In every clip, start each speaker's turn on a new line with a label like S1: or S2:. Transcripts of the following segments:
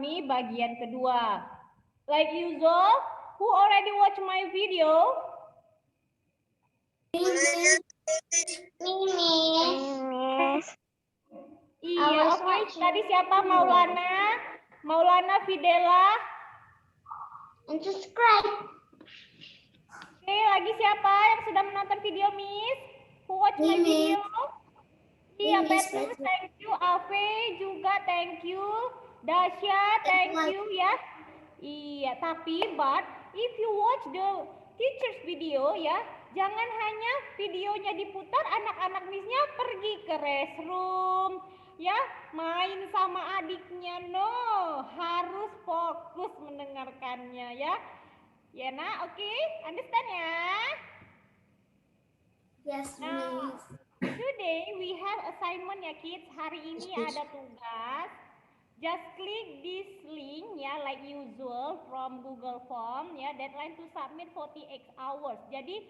S1: alami bagian kedua. Like usual, who already watch my video?
S2: Miss.
S1: Iya, oke. Tadi siapa? Maulana? Maulana Fidela?
S2: And subscribe.
S1: Oke, lagi siapa yang sudah menonton video, Miss? Who watch my video? Iya, Petrus, thank you. Ave juga, thank you. Dasya, thank you ya. Iya, tapi but if you watch the teacher's video ya, jangan hanya videonya diputar, anak-anak Missnya pergi ke restroom, ya, main sama adiknya. No, harus fokus mendengarkannya ya. Ya, nah, oke, understand ya?
S2: Yes,
S1: Nah,
S2: Miss.
S1: today we have assignment ya kids. Hari ini ada tugas. Just click this link ya, like usual from Google Form ya. Deadline to submit 48 hours. Jadi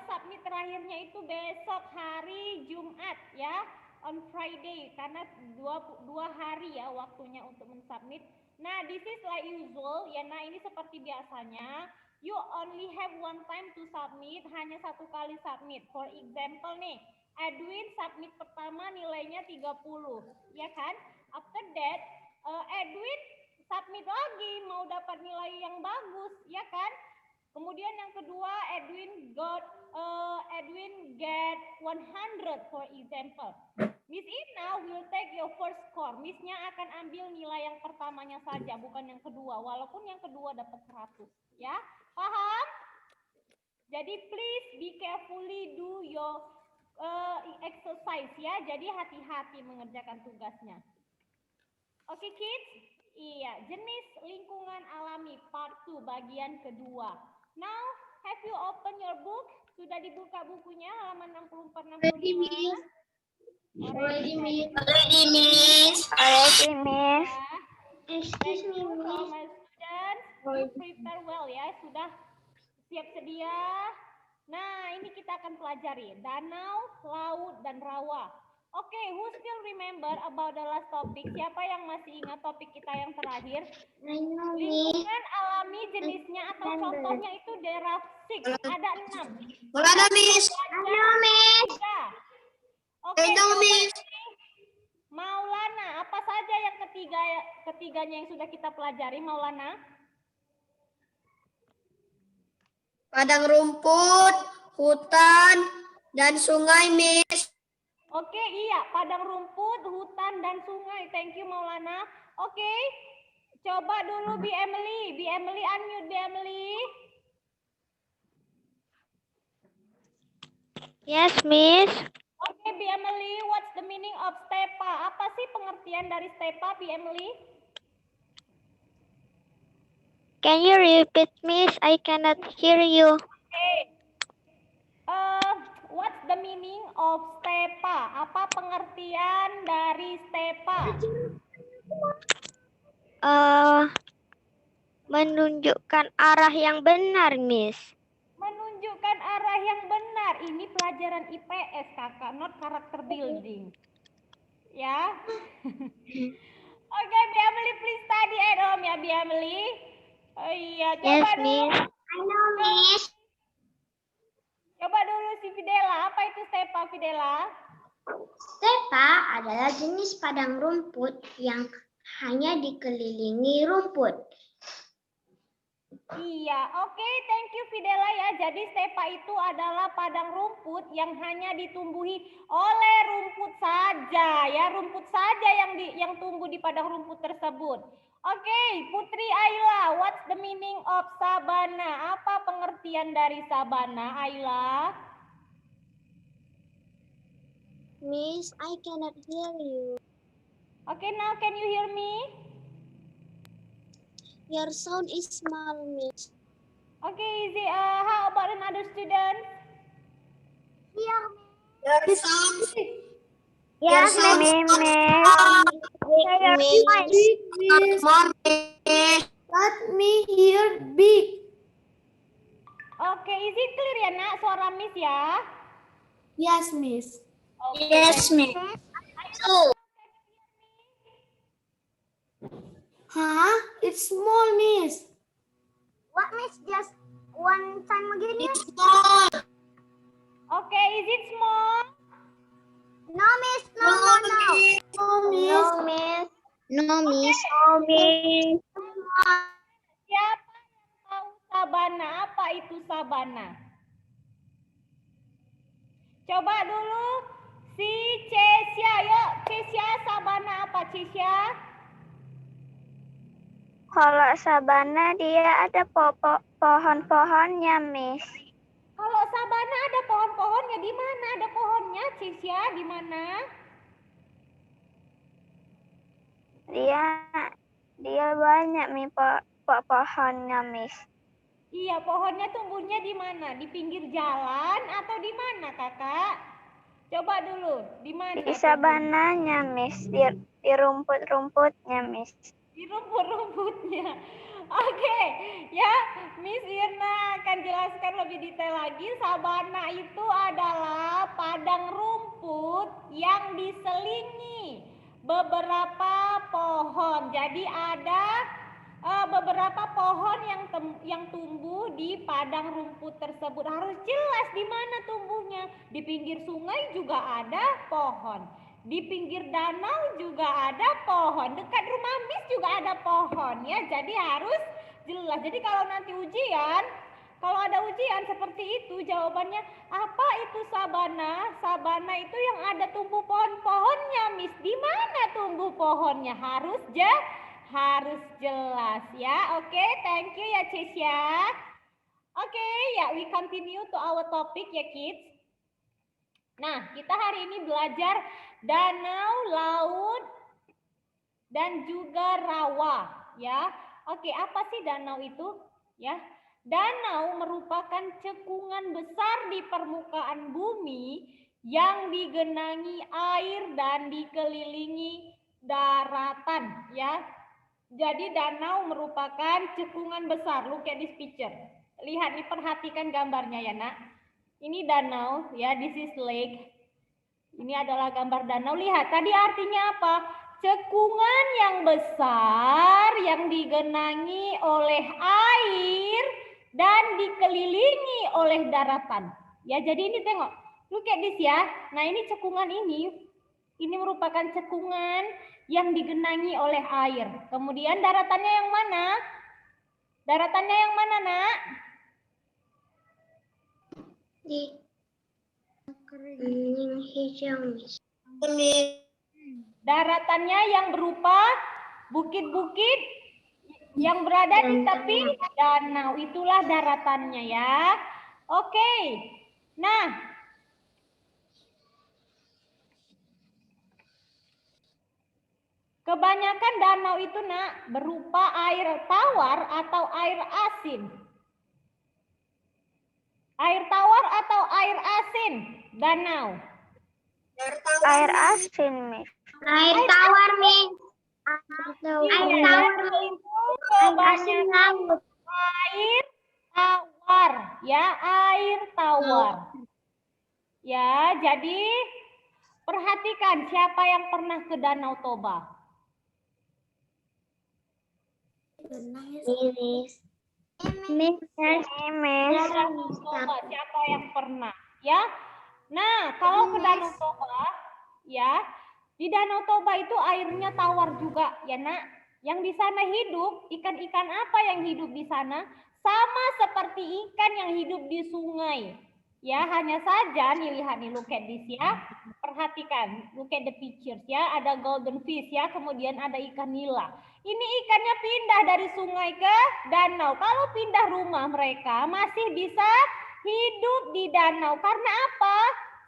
S1: submit terakhirnya itu besok hari Jumat ya, on Friday, karena dua hari ya waktunya untuk mensubmit. Nah, this is like usual ya. Nah, ini seperti biasanya. You only have one time to submit, hanya satu kali submit. For example nih, Edwin submit pertama nilainya 30, ya kan? After that, Edwin submit lagi mau dapat nilai yang bagus, ya kan? Kemudian yang kedua, Edwin get 100 for example. Miss Ina will take your first score. Missnya akan ambil nilai yang pertamanya saja, bukan yang kedua. Walaupun yang kedua dapat 100, ya. Paham? Jadi please be carefully do your exercise ya. Jadi hati-hati mengerjakan tugasnya. Oke kids? Iya, jenis lingkungan alami part 2 bagian kedua. Now, have you open your book? Sudah dibuka bukunya halaman 64 65?
S2: Already, Miss.
S1: Already, Miss.
S2: Already, Miss.
S1: Excuse me, my students. You prepare well ya, sudah siap sedia. Nah, ini kita akan pelajari danau, laut, dan rawa. Oke, who still remember about the last topic? Siapa yang masih ingat topik kita yang terakhir? Lingkungan alami jenisnya atau contohnya itu there are 6. Ada 6.
S2: Ada, Miss. Halo, Miss.
S1: Oke, Miss. Maulana, apa saja yang ketiganya yang sudah kita pelajari, Maulana?
S2: Padang rumput, hutan, dan sungai, Miss.
S1: Oke, iya, padang rumput, hutan, dan sungai. Thank you, Maulana. Oke, coba dulu Bi Emily. Bi Emily, unmute Bi Emily.
S2: Yes, Miss.
S1: Oke, Bi Emily, what's the meaning of stepa? Apa sih pengertian dari stepa, Bi Emily?
S2: Can you repeat, Miss? I cannot hear you.
S1: Okay. What's the meaning of stepa? Apa pengertian dari stepa?
S2: Menunjukkan arah yang benar, Miss.
S1: Menunjukkan arah yang benar. Ini pelajaran IPS, kakak, not character building. Ya. Oke, Bi Emily, please study at home ya, Bi Emily. Oh iya, coba
S2: Yes,
S1: dulu.
S2: Miss. I know, Miss.
S1: Coba dulu si Fidela. Apa itu stepa, Fidela?
S2: Stepa adalah jenis padang rumput yang hanya dikelilingi rumput.
S1: Iya, oke, thank you Fidela ya. Jadi stepa itu adalah padang rumput yang hanya ditumbuhi oleh rumput saja ya, rumput saja yang tumbuh di padang rumput tersebut. Oke, Putri Ayla, what's the meaning of sabana? Apa pengertian dari sabana, Ayla?
S2: Miss, I cannot hear you.
S1: Okay, now can you hear me?
S2: Your sound is small, Miss.
S1: Okay, Izzy, how about another student?
S2: Yeah.
S3: Your sound.
S2: Yes, Miss.
S3: Let me hear big.
S1: Oke, is it clear ya nak suara Miss ya?
S3: Yes, Miss.
S1: Okay,
S3: Yes, Miss. Huh? It's small, Miss.
S4: What, Miss? Just one time again, ya?
S3: It's small.
S1: Okay, is it small?
S4: No, Miss. No, no, no.
S3: No, Miss.
S2: No, Miss.
S4: No, Miss.
S2: No, Miss.
S1: Siapa yang tahu sabana? Apa itu sabana? Coba dulu si Cesia, yuk. Cesia, sabana apa, Cesia?
S2: Kalau sabana dia ada pohon-pohonnya, Miss.
S1: Kalau sabana ada pohon-pohonnya, di mana ada pohonnya, Cesia? Di mana?
S2: Dia banyak mi pohonnya, Miss.
S1: Iya, pohonnya tumbuhnya di mana? Di pinggir jalan atau di mana, Kakak? Coba dulu, di mana?
S2: Di sabananya, Miss. Di rumput-rumputnya, Miss.
S1: Di rumput-rumputnya. Oke, ya, Miss Irna akan jelaskan lebih detail lagi. Sabana itu adalah padang rumput yang diselingi beberapa pohon. Jadi ada beberapa pohon yang tumbuh di padang rumput tersebut. Harus jelas di mana tumbuhnya. Di pinggir sungai juga ada pohon. Di pinggir danau juga ada pohon. Dekat rumah Miss juga ada pohon ya. Jadi harus jelas. Jadi kalau nanti ujian, kalau ada ujian seperti itu, jawabannya apa itu sabana? Sabana itu yang ada tumbuh pohon-pohonnya, Miss. Di mana tumbuh pohonnya? Harus jelas ya. Oke, thank you ya, Cesia. Oke, ya, we continue to our topic ya, kids. Nah, kita hari ini belajar danau, laut, dan juga rawa, ya. Oke, apa sih danau itu? Ya, danau merupakan cekungan besar di permukaan bumi yang digenangi air dan dikelilingi daratan, ya. Jadi danau merupakan cekungan besar. Look at this picture. Lihat nih, perhatikan gambarnya ya, Nak. Ini danau, ya, this is lake. Ini adalah gambar danau. Lihat, tadi artinya apa? Cekungan yang besar yang digenangi oleh air dan dikelilingi oleh daratan. Ya, jadi ini tengok. Look at this ya. Nah, ini cekungan ini merupakan cekungan yang digenangi oleh air. Kemudian daratannya yang mana? Daratannya yang mana, Nak?
S4: Di hijau, Miss.
S1: Daratannya yang berupa bukit-bukit yang berada di tepi danau. Itulah daratannya ya. Oke. Nah, kebanyakan danau itu, Nak, berupa air tawar atau air asin. Air tawar atau air asin danau?
S2: Air asin, Miss.
S4: Air tawar, Miss.
S1: Air tawar itu kebanyakan air tawar, ya, air tawar. Ya, jadi perhatikan siapa yang pernah ke Danau Toba.
S4: Miss.
S1: Danau Toba, siapa yang pernah? Ya. Nah, kalau ke Danau Toba, ya, di Danau Toba itu airnya tawar juga, ya, Nak. Yang di sana hidup, ikan-ikan apa yang hidup di sana? Sama seperti ikan yang hidup di sungai. Ya, hanya saja nih, lihat nih, look at this ya. Perhatikan, look at the pictures ya. Ada golden fish ya, kemudian ada ikan nila. Ini ikannya pindah dari sungai ke danau. Kalau pindah rumah mereka masih bisa hidup di danau. Karena apa?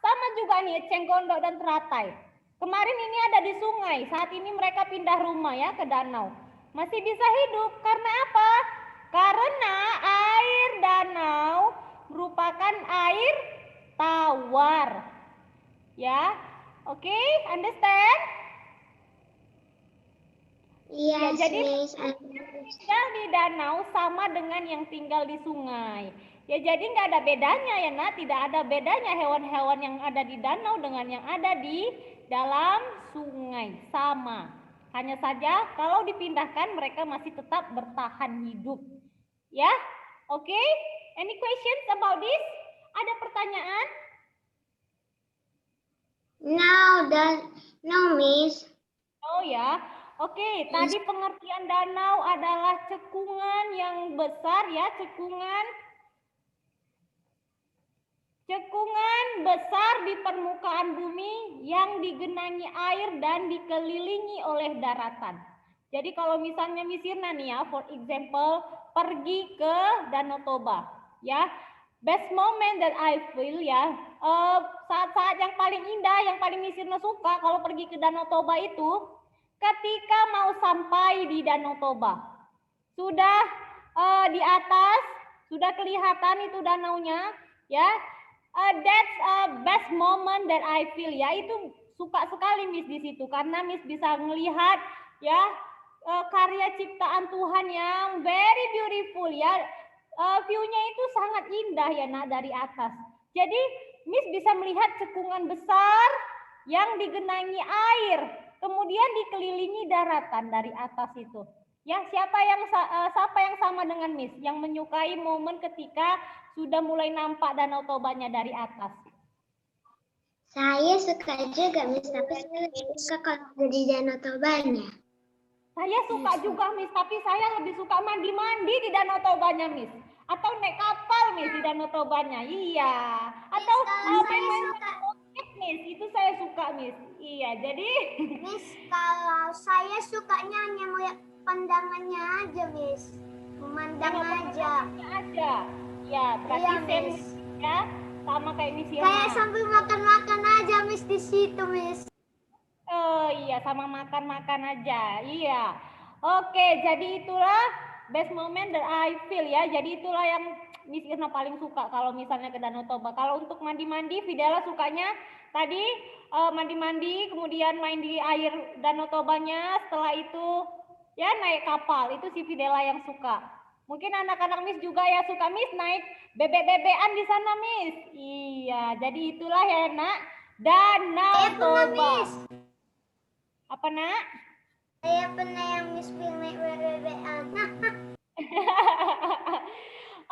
S1: Sama juga nih, cenggondok dan teratai. Kemarin ini ada di sungai, saat ini mereka pindah rumah ya ke danau. Masih bisa hidup, karena apa? Karena air danau merupakan air tawar. Ya, oke, understand?
S4: Yes,
S1: Ya, jadi
S4: Miss.
S1: tinggal di danau sama dengan yang tinggal di sungai. Ya, jadi nggak ada bedanya ya, Nak. Tidak ada bedanya hewan-hewan yang ada di danau dengan yang ada di dalam sungai. Sama. Hanya saja kalau dipindahkan mereka masih tetap bertahan hidup. Ya, oke? Any questions about this? Ada pertanyaan?
S4: No, Miss.
S1: Oh ya, oke. Tadi pengertian danau adalah cekungan yang besar ya, cekungan besar di permukaan bumi yang digenangi air dan dikelilingi oleh daratan. Jadi kalau misalnya Miss Irna nih ya, for example, pergi ke Danau Toba, ya, best moment that I feel ya, saat-saat yang paling indah, yang paling Miss Irna suka kalau pergi ke Danau Toba itu, ketika mau sampai di Danau Toba, sudah di atas, sudah kelihatan itu danaunya, ya. That's a best moment that I feel ya, itu suka sekali Miss di situ karena Miss bisa melihat ya karya ciptaan Tuhan yang very beautiful ya, view-nya itu sangat indah ya nak dari atas. Jadi Miss bisa melihat cekungan besar yang digenangi air, kemudian dikelilingi daratan dari atas itu. Ya, siapa yang sama dengan Miss yang menyukai momen ketika sudah mulai nampak Danau Tobanya dari atas?
S4: Saya suka juga, Miss, tapi saya suka kalau dari Danau Tobanya.
S1: Saya suka juga, Miss, tapi saya lebih suka mandi-mandi di Danau Tobanya, Miss. Atau naik kapal, Miss, di Danau Tobanya. Iya. Atau main Miss, itu saya suka, Miss. Iya, jadi
S4: Miss, kalau saya sukanya hanya melihat pandangannya aja, Miss. Memandang aja.
S1: Ya, berarti
S4: Iya,
S1: same
S4: Miss.
S1: ya, sama kayak Miss Irma.
S4: Kayak sambil makan-makan aja, Miss, di situ, Miss.
S1: Oh iya, sama makan-makan aja. Iya. Oke, jadi itulah best moment that I feel ya. Jadi itulah yang Miss Irna paling suka kalau misalnya ke Danau Toba. Kalau untuk mandi-mandi, Fidela sukanya tadi mandi-mandi, kemudian main di air Danau Tobanya. Setelah itu ya naik kapal. Itu si Fidela yang suka. Mungkin anak-anak Miss juga ya suka Miss naik bebek-bebekan di sana Miss. Iya, jadi itulah ya nak, Danau Toba. Miss. Apa nak?
S4: Saya pernah yang Miss naik bebek-bebekan.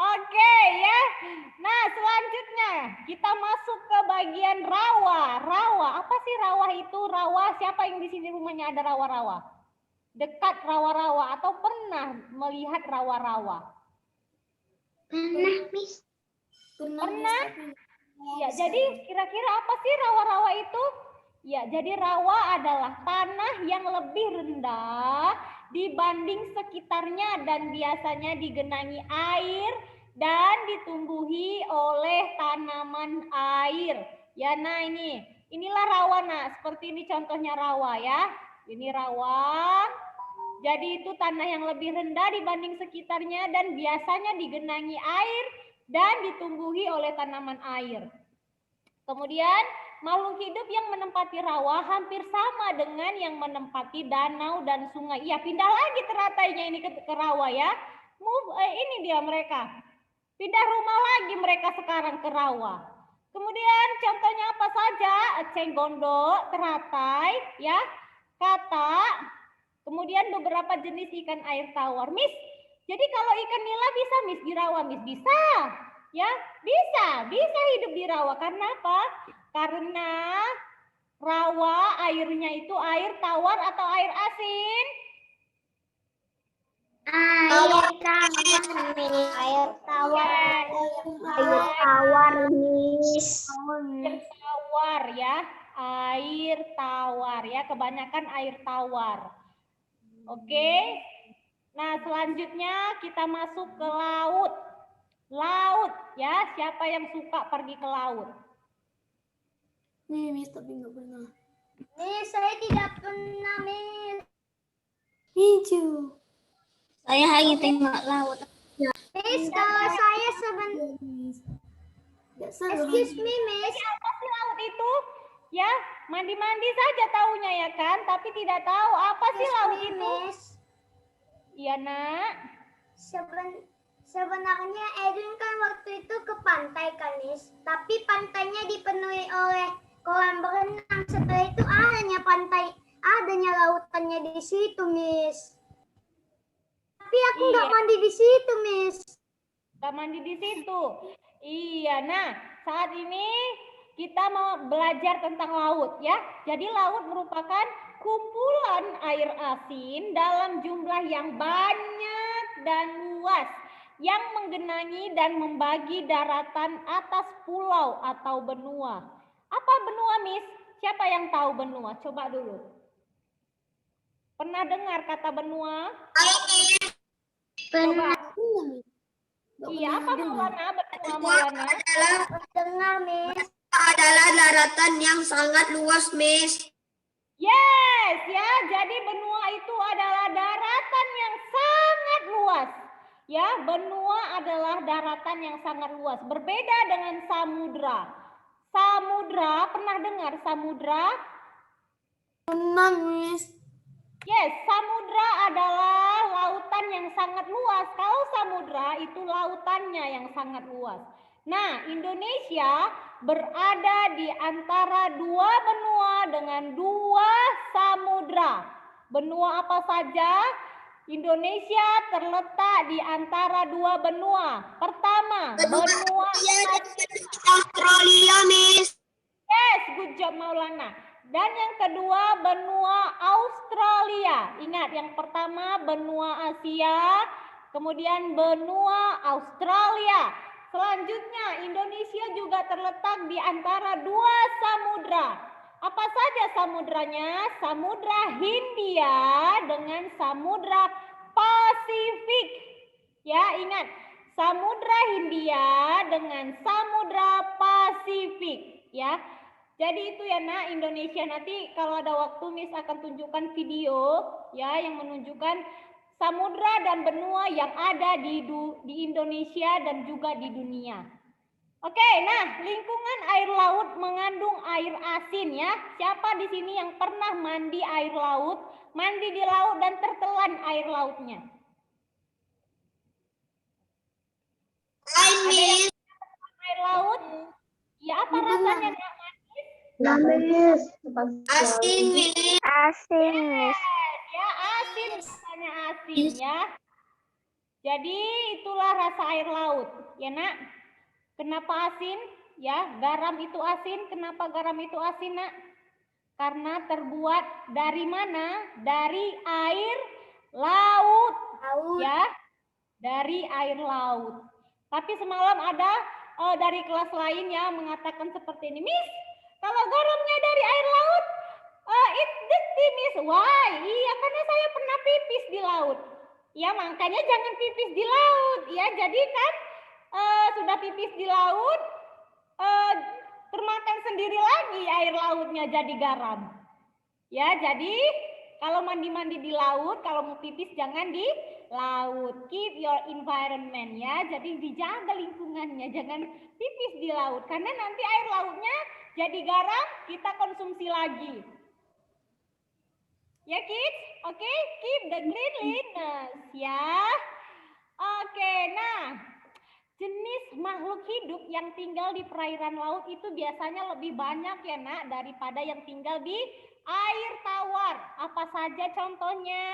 S1: Oke ya. Nah selanjutnya kita masuk ke bagian rawa. Rawa, apa sih rawa itu? Rawa, siapa yang di sini rumahnya ada rawa-rawa? Dekat rawa-rawa atau pernah melihat rawa-rawa?
S4: Pernah, Miss.
S1: Pernah? Ya, jadi kira-kira apa sih rawa-rawa itu? Ya, jadi rawa adalah tanah yang lebih rendah dibanding sekitarnya dan biasanya digenangi air dan ditumbuhi oleh tanaman air. Ya, nah inilah rawa nak, seperti ini contohnya rawa ya. Ini rawa. Jadi itu tanah yang lebih rendah dibanding sekitarnya dan biasanya digenangi air dan ditumbuhi oleh tanaman air. Kemudian makhluk hidup yang menempati rawa hampir sama dengan yang menempati danau dan sungai. Iya, pindah lagi teratainya ini ke rawa ya. Ini dia mereka. Pindah rumah lagi mereka sekarang ke rawa. Kemudian contohnya apa saja? Cenggondo, teratai, ya, kata, kemudian beberapa jenis ikan air tawar. Miss, jadi kalau ikan nila bisa Miss di rawa, Miss? Bisa. Ya, bisa hidup di rawa. Karena apa? Karena rawa airnya itu air tawar atau air asin?
S4: Air tawar, Miss. Air tawar. Air tawar, Miss.
S1: Air tawar ya. Air tawar ya. Kebanyakan air tawar. Oke. Nah, selanjutnya kita masuk ke laut. Laut ya, siapa yang suka pergi ke laut?
S3: Nih, Miss, tapi nggak pernah.
S4: Miss, saya tidak pernah, Miss.
S3: Hijau. Saya hanya tengok laut.
S4: Miss, kalau saya excuse me, Miss.
S1: Jadi apa sih laut itu? Ya, mandi-mandi saja taunya ya kan, tapi tidak tahu apa sih laut itu.
S4: Miss.
S1: Iya, nak.
S4: Sebenarnya Edwin kan waktu itu ke pantai kan, Miss. Tapi pantainya dipenuhi oleh kolam berenang. Setelah itu hanya pantai adanya lautannya di situ, Miss. Tapi aku nggak
S1: Iya.
S4: mandi di situ, Miss.
S1: Nggak mandi di situ. Iya, nah saat ini kita mau belajar tentang laut ya. Jadi laut merupakan kumpulan air asin dalam jumlah yang banyak dan luas yang menggenangi dan membagi daratan atas pulau atau benua. Apa benua, Miss? Siapa yang tahu benua? Coba dulu. Pernah dengar kata benua? Coba. Iya, apa Maulana? Benua Maulana?
S4: Dengar, Miss.
S3: Adalah daratan yang sangat luas, Miss.
S1: Yes, ya. Jadi benua itu adalah daratan yang sangat luas. Ya, benua adalah daratan yang sangat luas. Berbeda dengan samudra. Samudra, pernah dengar samudra?
S3: Pernah, Miss.
S1: Yes, samudra adalah lautan yang sangat luas. Kalau samudra itu lautannya yang sangat luas. Nah, Indonesia berada di antara dua benua dengan dua samudra. Benua apa saja? Indonesia terletak di antara dua benua. Pertama, benua
S3: Australia, Miss.
S1: Yes, good job Maulana. Dan yang kedua benua Australia. Ingat, yang pertama benua Asia, kemudian benua Australia. Selanjutnya Indonesia juga terletak di antara dua samudra. Apa saja samudranya? Samudra Hindia dengan Samudra Pasifik. Ya, ingat. Samudra Hindia dengan Samudra Pasifik, ya. Jadi itu ya nak, Indonesia nanti kalau ada waktu Miss akan tunjukkan video ya yang menunjukkan samudra dan benua yang ada di Indonesia dan juga di dunia. Oke, nah lingkungan air laut mengandung air asin ya. Siapa di sini yang pernah mandi air laut, mandi di laut dan tertelan air lautnya? Ada yang pernah air laut? Ya, apa rasanya nak?
S2: Asin, Miss.
S1: Ya, asin rasanya asin ya. Jadi itulah rasa air laut, ya nak. Kenapa asin? Ya, garam itu asin. Kenapa garam itu asin, nak? Karena terbuat dari mana? Dari air laut. Ya, dari air laut. Tapi semalam ada dari kelas lain ya mengatakan seperti ini, Miss, kalau garamnya dari air laut, it's dirty, Miss. Why? Iya, karena saya pernah pipis di laut. Ya, makanya jangan pipis di laut. Ya, jadi kan sudah pipis di laut, termakan sendiri lagi air lautnya jadi garam. Ya, jadi kalau mandi-mandi di laut, kalau mau pipis jangan di laut. Keep your environment ya. Jadi dijaga lingkungannya, jangan pipis di laut karena nanti air lautnya jadi garam, kita konsumsi lagi. Ya kids, oke, keep the cleanliness ya. Oke, nah jenis makhluk hidup yang tinggal di perairan laut itu biasanya lebih banyak ya nak daripada yang tinggal di air tawar. Apa saja contohnya?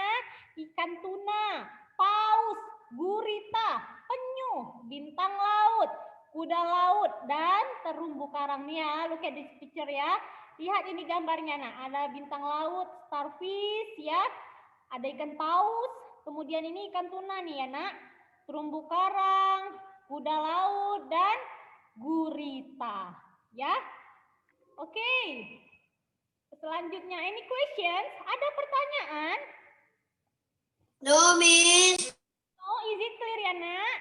S1: Ikan tuna, paus, gurita, penyu, bintang laut, kuda laut, dan terumbu karang nih ya. Look at this picture ya. Lihat ini gambarnya. Nah, ada bintang laut, starfish ya. Ada ikan paus, kemudian ini ikan tuna nih ya nak. Terumbu karang, kuda laut, dan gurita. Ya. Oke. Selanjutnya, any questions? Ada pertanyaan?
S3: No, Miss.
S1: Oh, is it clear ya nak?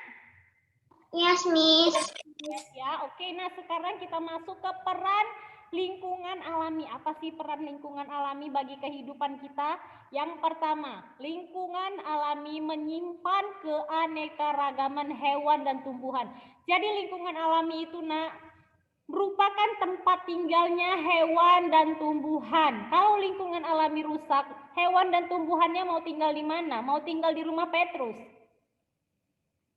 S4: Yes, Miss.
S1: Yes, ya, oke. Nah, sekarang kita masuk ke peran lingkungan alami. Apa sih peran lingkungan alami bagi kehidupan kita? Yang pertama, lingkungan alami menyimpan keanekaragaman hewan dan tumbuhan. Jadi lingkungan alami itu nak merupakan tempat tinggalnya hewan dan tumbuhan. Kalau lingkungan alami rusak, hewan dan tumbuhannya mau tinggal di mana? Mau tinggal di rumah Petrus?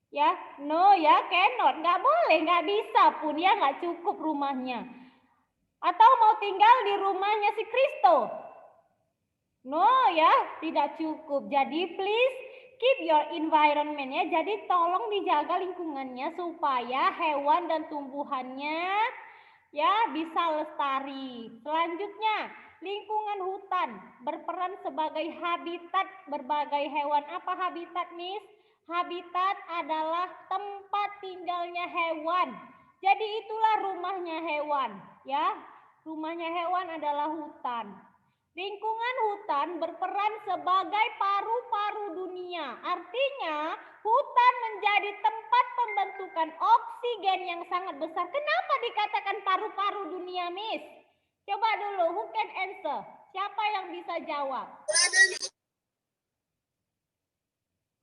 S1: Ya, no ya, cannot, nggak boleh, nggak bisa pun ya, nggak cukup rumahnya. Atau mau tinggal di rumahnya si Kristo? No ya, tidak cukup. Jadi please keep your environment ya. Jadi tolong dijaga lingkungannya supaya hewan dan tumbuhannya ya bisa lestari. Selanjutnya, lingkungan hutan berperan sebagai habitat berbagai hewan. Apa habitat, Miss? Habitat adalah tempat tinggalnya hewan. Jadi itulah rumahnya hewan, ya. Rumahnya hewan adalah hutan. Lingkungan hutan berperan sebagai paru-paru dunia. Artinya, hutan menjadi tempat pembentukan oksigen yang sangat besar. Kenapa dikatakan paru-paru dunia, Miss? Coba dulu, who can answer? Siapa yang bisa jawab?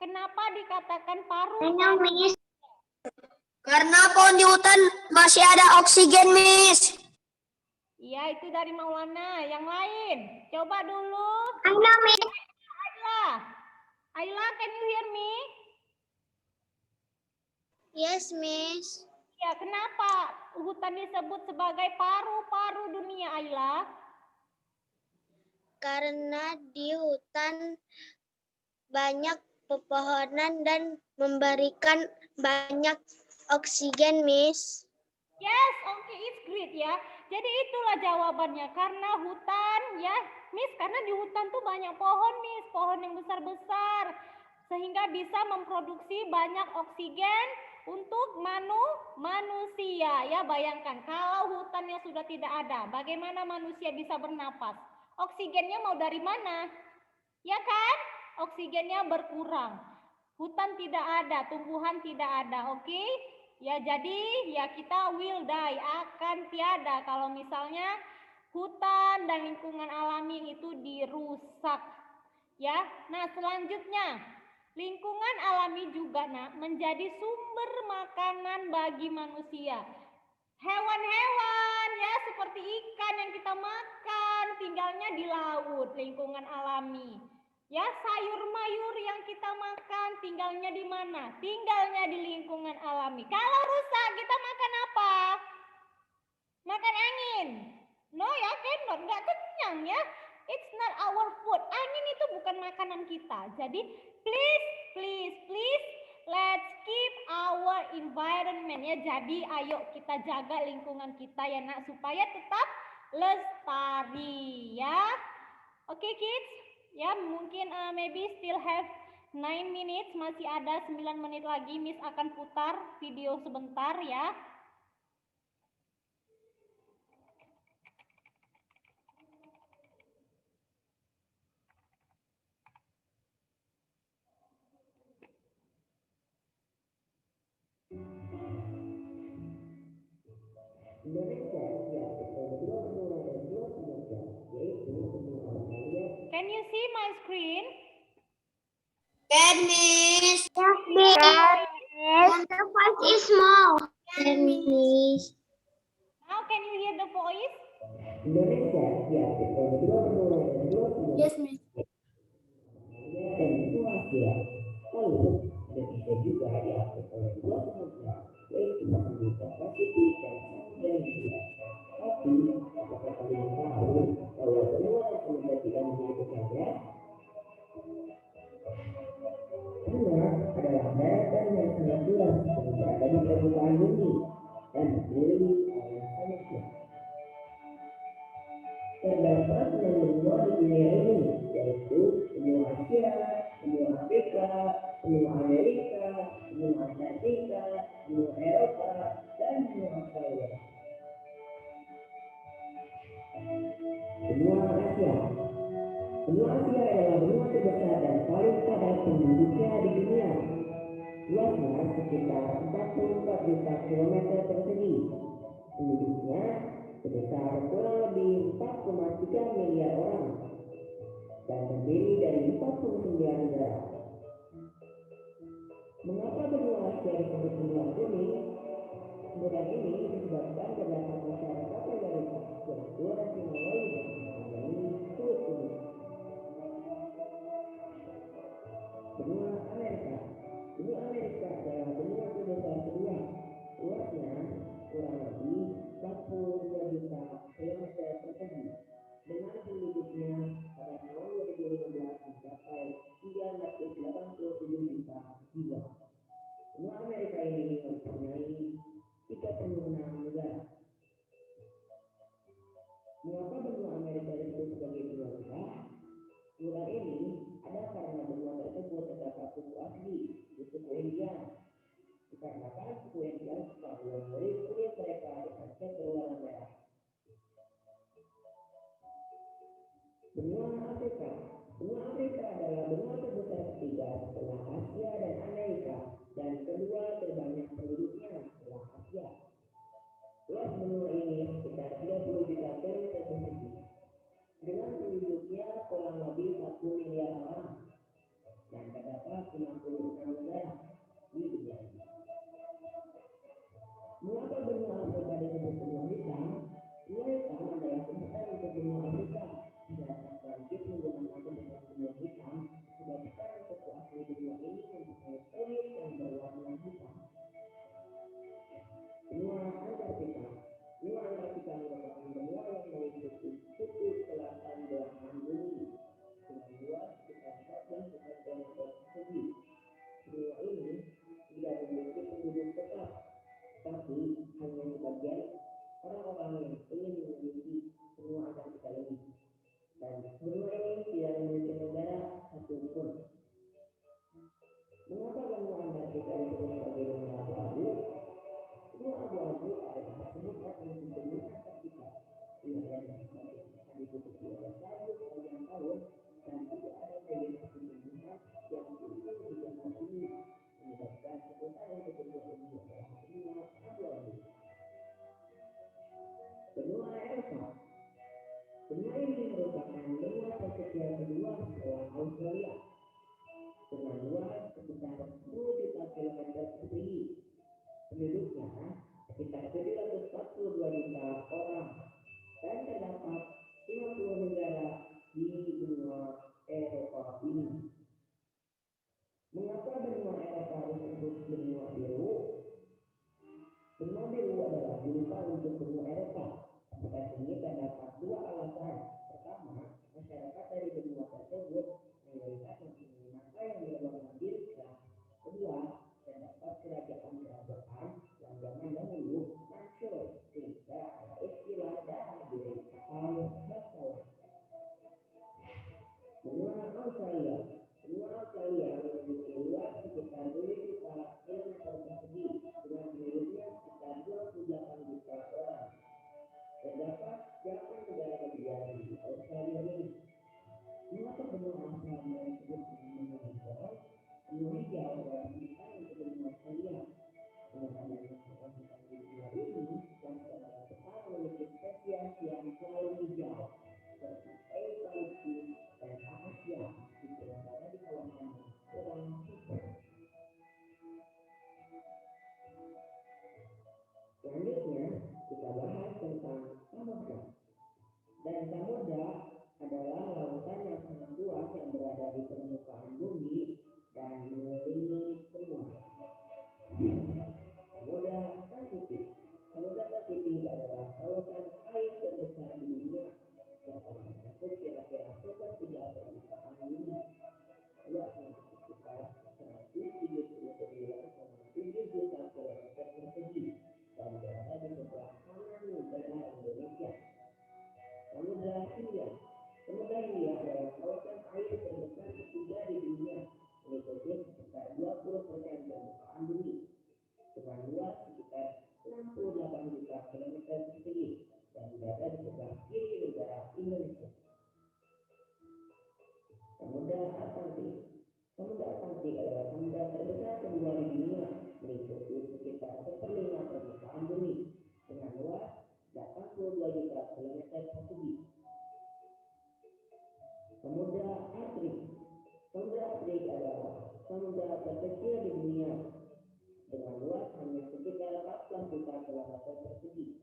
S1: Kenapa dikatakan paru-paru?
S4: Miss.
S3: Karena pohon di hutan masih ada oksigen, Miss.
S1: Iya, itu dari Maulana. Yang lain, coba dulu.
S4: Halo, Miss.
S1: Ayla. Ayla, can you hear me?
S4: Yes, Miss.
S1: Ya, kenapa hutan disebut sebagai paru-paru dunia, Ayla?
S4: Karena di hutan banyak pepohonan dan memberikan banyak oksigen, Miss.
S1: Yes, okay, it's great ya. Jadi itulah jawabannya. Karena hutan ya, Miss, karena di hutan tuh banyak pohon, Miss. Pohon yang besar-besar. Sehingga bisa memproduksi banyak oksigen untuk manusia. Ya, bayangkan kalau hutannya sudah tidak ada, bagaimana manusia bisa bernapas? Oksigennya mau dari mana? Ya kan? Oksigennya berkurang. Hutan tidak ada, tumbuhan tidak ada, oke? Ya, jadi ya kita will die, akan tiada kalau misalnya hutan dan lingkungan alami itu dirusak. Ya. Nah, selanjutnya, lingkungan alami juga menjadi sumber makanan bagi manusia. Hewan-hewan ya seperti ikan yang kita makan tinggalnya di laut, lingkungan alami. Ya, sayur-mayur yang kita makan tinggalnya di mana? Tinggalnya di lingkungan alami. Kalau rusak kita makan apa? Makan angin. No ya, cannot, nggak kenyang ya. It's not our food. Angin itu bukan makanan kita. Jadi please let's keep our environment ya. Jadi ayo kita jaga lingkungan kita ya nak supaya tetap lestari ya. Oke kids, ya mungkin maybe still have 9 minutes, masih ada 9 menit lagi. Miss akan putar video sebentar ya. Can you see my screen?
S3: Can, Miss.
S4: Yes, Miss. And the voice is small. Yes, Miss.
S1: Now can you hear the voice?
S4: Yes, Miss.
S5: Adalah daratan yang sangat luas yang berada di permukaan bumi dan dikelilingi oleh manusia. Terdapat 6 benua di dunia ini, yaitu benua Asia, benua Afrika, benua Amerika, benua Antartika, benua Eropa, dan benua Australia. Benua Asia. Benua Asia adalah benua terbesar dan paling padat penduduknya di dunia. Luasnya sekitar 44 juta kilometer persegi. Penduduknya sebesar kurang lebih 4,3 miliar orang dan terdiri dari 49 negara. Mengapa benua Asia disebut benua kuning? Kemudian ini disebabkan terdapat masyarakat mayoritas yang kurang Himalayan yang kulit kuning. Benua Amerika. Benua Amerika adalah benua terbesar kedua. Luasnya kurang lebih 42 juta kilometer persegi dengan penduduknya pada tahun jiwa. Benua Amerika ini mempunyai 36 negara. Mengapa benua Amerika disebut sebagai benua merah? Plural ini ada karena benua tersebut terdapat suku asli, di suku Indian. Dikarenakan suku Indian selalu memberi kulit mereka dengan cat berwarna merah. Benua Afrika. Benua Afrika adalah benua terbesar ketiga setelah Asia dan Amerika dan kedua terbanyak penduduknya setelah Asia. Luas benua ini sekitar 30 juta kilometer persegi. Dengan penduduknya kurang lebih 1 miliar orang dan terdapat 96 negara di dunia ini. Mengapa benua Afrika disebut benua hitam? Benua hitam adalah sebutan untuk benua Afrika. Sedangkan Prancis menggunakan benua hitam sebabkan suku asli benua ini mempunyai kulit yang berwarna hitam. Benua Antartika. Benua Antartika merupakan benua yang meliputi kutub selatan belahan bumi dengan luas sekitar 14 juta kilometer persegi. Benua ini tidak memiliki penduduk tetap, tapi hanya sebagian orang-orang yang ingin memiliki benua Antartika ini. Dan benua ini tidak memiliki negara satupun. Mengapa benua Antartika disebut sebagai benua abu-abu? Benua abu-abu adalah sebutan untuk benua Antartika. Wilayah yang bisa ditutupi oleh salju sepanjang tahun dan tidak ada vegetasi tumbuhan yang tumbuh di benua ini, menyebabkan sebutan untuk benua ini adalah benua abu-abu. Benua Eropa. Benua ini merupakan benua terkecil kedua setelah Australia, dengan luas sekitar 10 juta kilometer persegi. Penduduknya sekitar 742 juta orang dan terdapat 50 negara di benua Eropa ini. Mengapa benua Eropa disebut benua biru? Benua biru adalah julukan untuk benua Eropa. Atas ini terdapat dua alasan. Pertama, masyarakat dari benua tersebut mayoritas mempunyai mata yang berwarna biru cerah. Kedua, terdapat kerajaan yang zaman dahulu mansur sehingga ada istilah darah biru atau bakawan. Benua Australia. Benua Australia memiliki luas sekitar 2 juta kilometer persegi dengan penduduknya sekitar 28 juta orang. Terdapat 8 negara bagian di Australia ini. Mengapa benua Australia disebut benua hijau? Benua hijau adalah sebutan untuk benua Australia. Dengan adanya keunikan di benua ini, dan secara besar memiliki spesies yang selalu hijau, seperti eukaliptus dan akasia, di berada di kawasan kurang hijau. Selanjutnya, kita bahas tentang samudra. Dan samudra adalah lautan yang sangat luas yang berada di permukaan bumi dan mengelilingi semua. Samudra Pasifik. Samudra Pasifik adalah lautan air terbesar di dunia yang mencakup kira-kira sepertiga permukaan bumi. Luasnya sekitar 179,7 juta kilometer persegi dan berada di sebelah kanan negara Indonesia. Samudra Hindia. Samudra Hindia adalah lautan air terbesar ketiga di dunia, meliputi sekitar 20% permukaan bumi, dengan luas sekitar 68 juta kilometer persegi dan berada di sebelah kiri negara Indonesia. Samudra Atlantik. Samudra Atlantik adalah samudra terbesar kedua di dunia, meliputi sekitar 1/5 permukaan bumi, dengan luas 82 juta kilometer persegi. Samudra Arktik. Samudra Arktik adalah samudra terkecil di dunia, dengan luas hanya sekitar 14 juta kilometer persegi.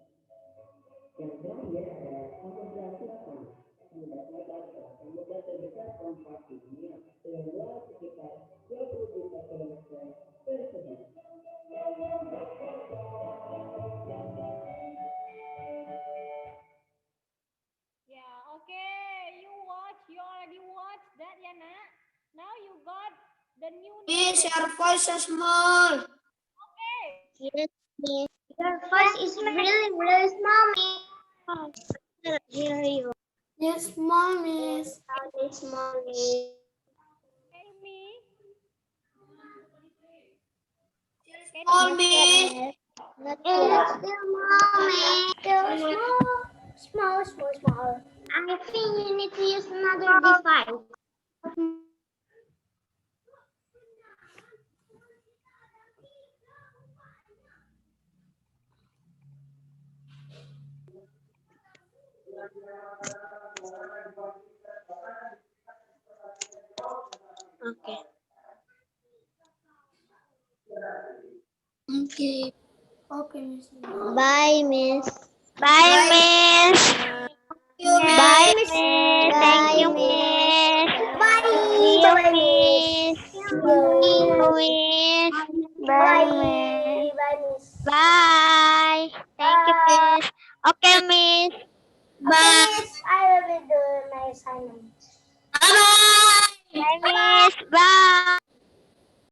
S5: Yang terakhir adalah Samudra Selatan. Samudra Selatan adalah samudra terbesar keempat di dunia, dengan luas sekitar 20 juta kilometer persegi.
S1: Yeah, okay. You already watched that, ya nak? Now you got the new
S3: Miss, Miss, your voice so small.
S4: Yes, Miss. Your voice is really, really small, Miss. I hear you.
S3: Yes, small, Miss.
S4: Very small, Miss.
S1: Amy.
S3: Small, Miss.
S4: Not yet. Still small, Miss. Still small. Small, small, small. I think you need to use another device. Okay.
S3: Okay. Okay, Miss.
S4: Bye, Miss.
S2: Bye, Miss.
S3: You,
S2: Bye,
S3: Miss.
S2: Miss. Thank you, Miss.
S4: Bye.
S2: See you,
S4: Bye,
S2: Miss. See you,
S4: Miss.
S2: Miss.
S4: Bye.
S2: Bye, Miss.
S4: Bye, Miss.
S2: Bye. Thank you, Miss. Okay, Miss.
S4: Okay, Miss. I will do my assignment.